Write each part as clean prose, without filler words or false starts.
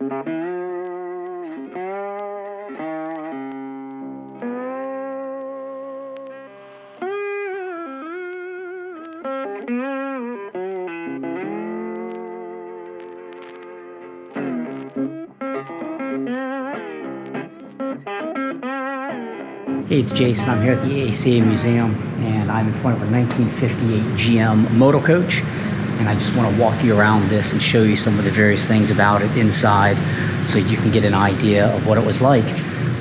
Hey, it's Jason. I'm here at the aaca Museum, and I'm in front of a 1958 GM Motorcoach, and I just want to walk you around this and show you some of the various things about it inside, so you can get an idea of what it was like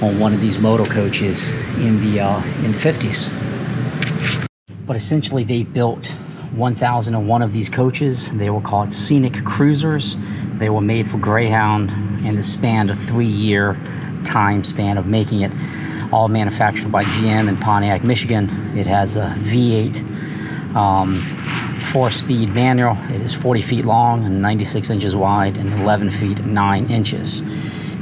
on one of these Motorcoaches in the 50s. But essentially, they built 1,001 of these coaches. They were called Scenic Cruisers. They were made for Greyhound in the span of 3-year time span of making it. All manufactured by GM in Pontiac, Michigan. It has a V8 4-speed manual. It is 40 feet long and 96 inches wide and 11 feet 9 inches.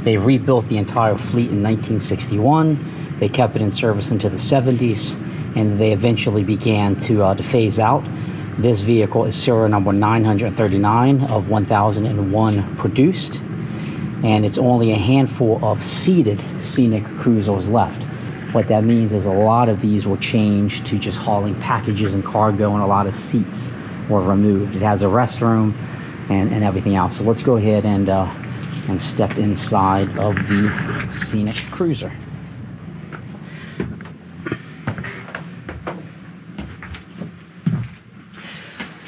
They rebuilt the entire fleet in 1961. They kept it in service into the 70s, and they eventually began to phase out. This vehicle is serial number 939 of 1,001 produced. And it's only a handful of seated Scenic Cruisers left. What that means is a lot of these were changed to just hauling packages and cargo, and a lot of seats were removed. It has a restroom and everything else. So let's go ahead and step inside of the Scenic Cruiser.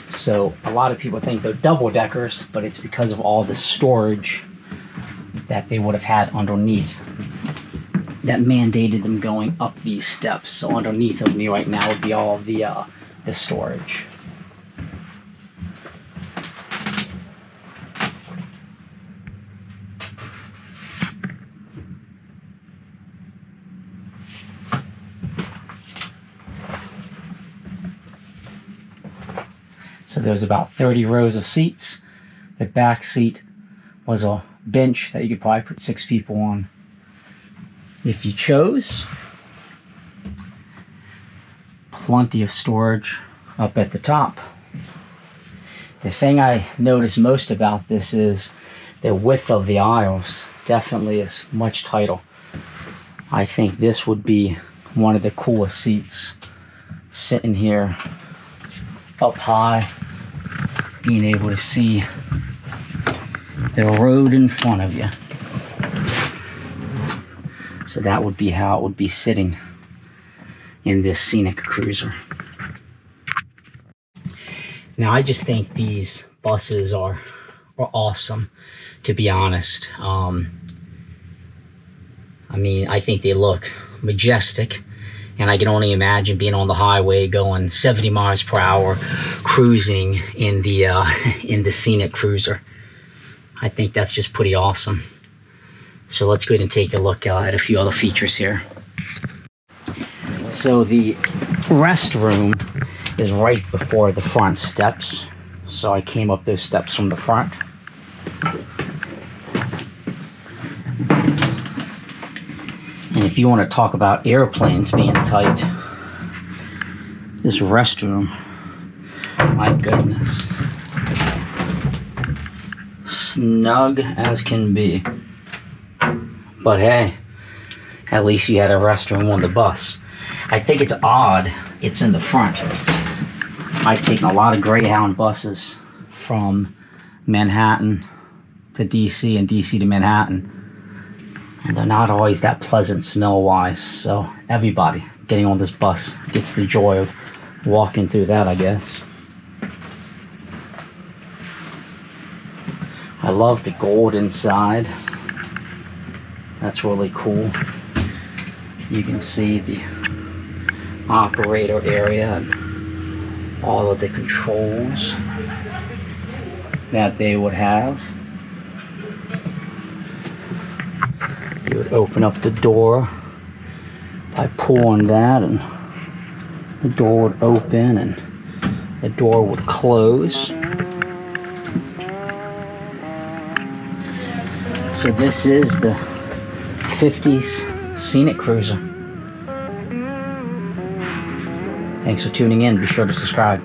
So a lot of people think they're double-deckers, but it's because of all the storage that they would have had underneath that mandated them going up these steps. So underneath of me right now would be all of the storage. So there's about 30 rows of seats. The back seat was a bench that you could probably put 6 people on if you chose. Plenty of storage up at the top. The thing I notice most about this is the width of the aisles definitely is much tighter. I think this would be one of the coolest seats, sitting here up high, being able to see the road in front of you. So that would be how it would be sitting in this Scenic Cruiser. Now, I just think these buses are awesome, to be honest. I mean, I think they look majestic, and I can only imagine being on the highway going 70 miles per hour, cruising in the Scenic Cruiser. I think that's just pretty awesome. So let's go ahead and take a look at a few other features here. So the restroom is right before the front steps. So I came up those steps from the front. And if you want to talk about airplanes being tight, this restroom, my goodness. Snug as can be. But hey, at least you had a restroom on the bus. I think it's odd it's in the front. I've taken a lot of Greyhound buses from Manhattan to DC and DC to Manhattan, and they're not always that pleasant smell-wise. So everybody getting on this bus gets the joy of walking through that, I guess. I love the gold inside. That's really cool. You can see the operator area and all of the controls that they would have. You would open up the door by pulling that, and the door would open and the door would close. So this is the 50s Scenic Cruiser. Thanks for tuning in. Be sure to subscribe.